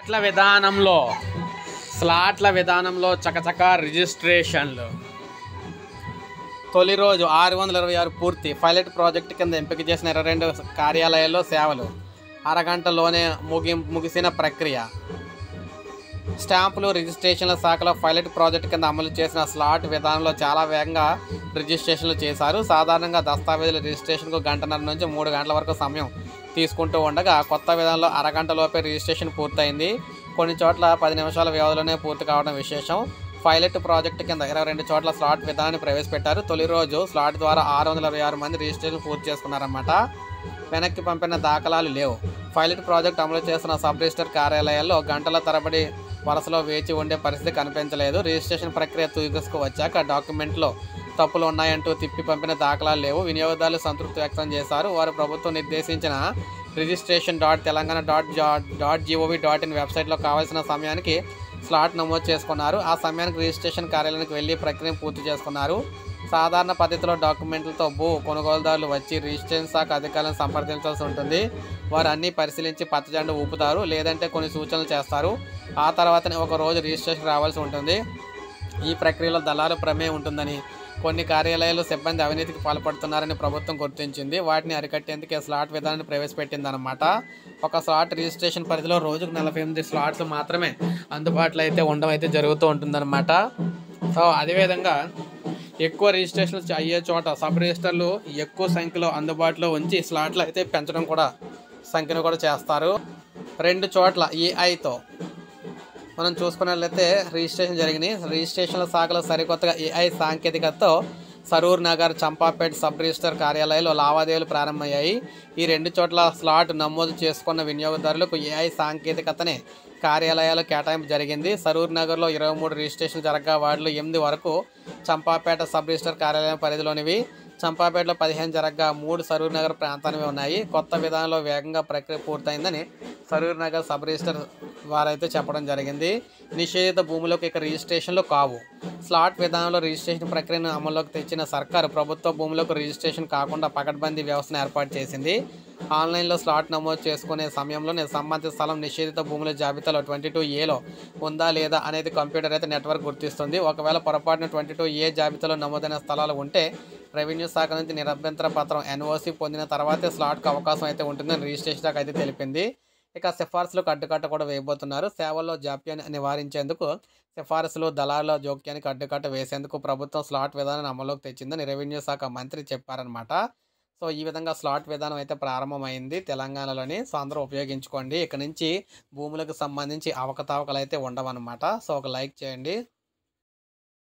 స్లాట్ల విధానంలో చకచక రిజిస్ట్రేషన్లు. తొలి రోజు 626 పూర్తి. పైలట్ ప్రాజెక్టు కింద ఎంపిక చేసిన 22 కార్యాలయాల్లో సేవలు. అరగంటలోనే ముగిసిన ప్రక్రియ. స్టాంపులు రిజిస్ట్రేషన్ల శాఖలో పైలట్ ప్రాజెక్టు కింద అమలు చేసిన స్లాట్ విధానంలో చాలా వేగంగా రిజిస్ట్రేషన్లు చేశారు. సాధారణంగా దస్తావేజుల రిజిస్ట్రేషన్కు 1:30 నుంచి 3 గంటల వరకు సమయం తీసుకుంటూ ఉండగా కొత్త విధానంలో అరగంటలోపే రిజిస్ట్రేషన్ పూర్తయింది. కొన్ని చోట్ల 10 నిమిషాల వ్యవధిలోనే పూర్తి కావడం విశేషం. పైలట్ ప్రాజెక్టు కింద 22 చోట్ల స్లాట్ విధానాన్ని ప్రవేశపెట్టారు. తొలి రోజు స్లాట్ ద్వారా 626 మంది రిజిస్ట్రేషన్ పూర్తి చేసుకున్నారన్నమాట. వెనక్కి పంపిన దాఖలాలు లేవు. పైలట్ ప్రాజెక్టు అమలు చేస్తున్న సబ్ రిజిస్టర్ కార్యాలయాల్లో గంటల తరబడి వరుసలో వేచి ఉండే పరిస్థితి కనిపించలేదు. రిజిస్ట్రేషన్ ప్రక్రియ తుదకు వచ్చాక డాక్యుమెంట్లో తప్పులు ఉన్నాయంటూ తిప్పి పంపిన దాఖలాలు లేవు. వినియోగదారులు సంతృప్తి వ్యక్తం చేశారు. వారు ప్రభుత్వం నిర్దేశించిన registration.telangana.gov.in వెబ్సైట్లో కావాల్సిన సమయానికి స్లాట్ నమోదు చేసుకున్నారు. ఆ సమయానికి రిజిస్ట్రేషన్ కార్యాలయానికి వెళ్ళి ప్రక్రియను పూర్తి చేసుకున్నారు. సాధారణ పద్ధతిలో డాక్యుమెంట్లతో కొనుగోలుదారులు వచ్చి రిజిస్ట్రేషన్ శాఖ అధికారులను సంప్రదించాల్సి ఉంటుంది. వారు అన్నీ పరిశీలించి పచ్చజెండా ఊపుతారు, లేదంటే కొన్ని సూచనలు చేస్తారు. ఆ తర్వాతనే ఒక రోజు రిజిస్ట్రేషన్ రావాల్సి ఉంటుంది. ఈ ప్రక్రియలో దళారు ప్రమేయం ఉంటుందని, కొన్ని కార్యాలయాలు సిబ్బంది అవినీతికి పాల్పడుతున్నారని ప్రభుత్వం గుర్తించింది. వాటిని అరికట్టేందుకే స్లాట్ విధానాన్ని ప్రవేశపెట్టిందన్నమాట. ఒక స్లాట్ రిజిస్ట్రేషన్ పరిధిలో రోజుకు 48 స్లాట్లు మాత్రమే అందుబాటులో అయితే ఉండడం అయితే జరుగుతూ ఉంటుందన్నమాట. సో అదేవిధంగా ఎక్కువ రిజిస్ట్రేషన్లు అయ్యే చోట సబ్ రిజిస్టర్లు ఎక్కువ సంఖ్యలో అందుబాటులో ఉంచి స్లాట్లు అయితే పెంచడం కూడా సంఖ్యను కూడా చేస్తారు. 2 చోట్ల ఏఐతో మనం చూసుకున్నట్లయితే రిజిస్ట్రేషన్ జరిగినాయి. రిజిస్ట్రేషన్ల శాఖలో సరికొత్తగా ఏఐ సాంకేతికతతో సరూర్ నగర్, చంపాపేట్ సబ్ రిజిస్టర్ కార్యాలయాల్లో లావాదేవీలు ప్రారంభమయ్యాయి. ఈ 2 చోట్ల స్లాట్ నమోదు చేసుకున్న వినియోగదారులకు ఏఐ సాంకేతికతనే కార్యాలయాలు కేటాయింపు జరిగింది. సరూర్ నగర్లో 23 రిజిస్ట్రేషన్లు జరగగా వాటిలో 8 వరకు చంపాపేట సబ్ రిజిస్టర్ కార్యాలయం పరిధిలోనివి. చంపాపేటలో 15 జరగగా 3 సరూర్ నగర్ ప్రాంతానివి ఉన్నాయి. కొత్త విధానంలో వేగంగా ప్రక్రియ పూర్తయిందని సరూర్ నగర్ సబ్ రిజిస్టర్ వారైతే చెప్పడం జరిగింది. నిషేధిత భూములకు ఇక రిజిస్ట్రేషన్లు కావు. స్లాట్ విధానంలో రిజిస్ట్రేషన్ ప్రక్రియను అమల్లోకి తెచ్చిన సర్కారు ప్రభుత్వ భూములకు రిజిస్ట్రేషన్ కాకుండా పకడ్బందీ వ్యవస్థను ఏర్పాటు చేసింది. ఆన్లైన్లో స్లాట్ నమోదు చేసుకునే సమయంలోనే సంబంధిత స్థలం నిషేధిత భూముల జాబితాలో 22A ఉందా లేదా అనేది కంప్యూటర్ అయితే నెట్వర్క్ గుర్తిస్తుంది. ఒకవేళ పొరపాటున 22A జాబితాలో నమోదైన స్థలాలు ఉంటే రెవెన్యూ శాఖ నుంచి నిరభ్యంతర పత్రం NOC పొందిన తర్వాతే స్లాట్కు అవకాశం అయితే ఉంటుందని రిజిస్ట్రేషన్ శాఖ అయితే తెలిపింది. ఇక సిఫార్సులకు అడ్డుకట్ట కూడా వేయబోతున్నారు. సేవల్లో జాప్యాన్ని నివారించేందుకు సిఫారసులు, దళారుల జోక్యానికి అడ్డుకట్ట వేసేందుకు ప్రభుత్వం స్లాట్ విధానాన్ని అమల్లోకి తెచ్చిందని రెవెన్యూ శాఖ మంత్రి చెప్పారనమాట. సో ఈ విధంగా స్లాట్ విధానం అయితే ప్రారంభమైంది తెలంగాణలోని. సో అందరూ ఉపయోగించుకోండి. ఇక నుంచి భూములకు సంబంధించి అవకతవకలు అయితే ఉండవన్నమాట. సో ఒక లైక్ చేయండి.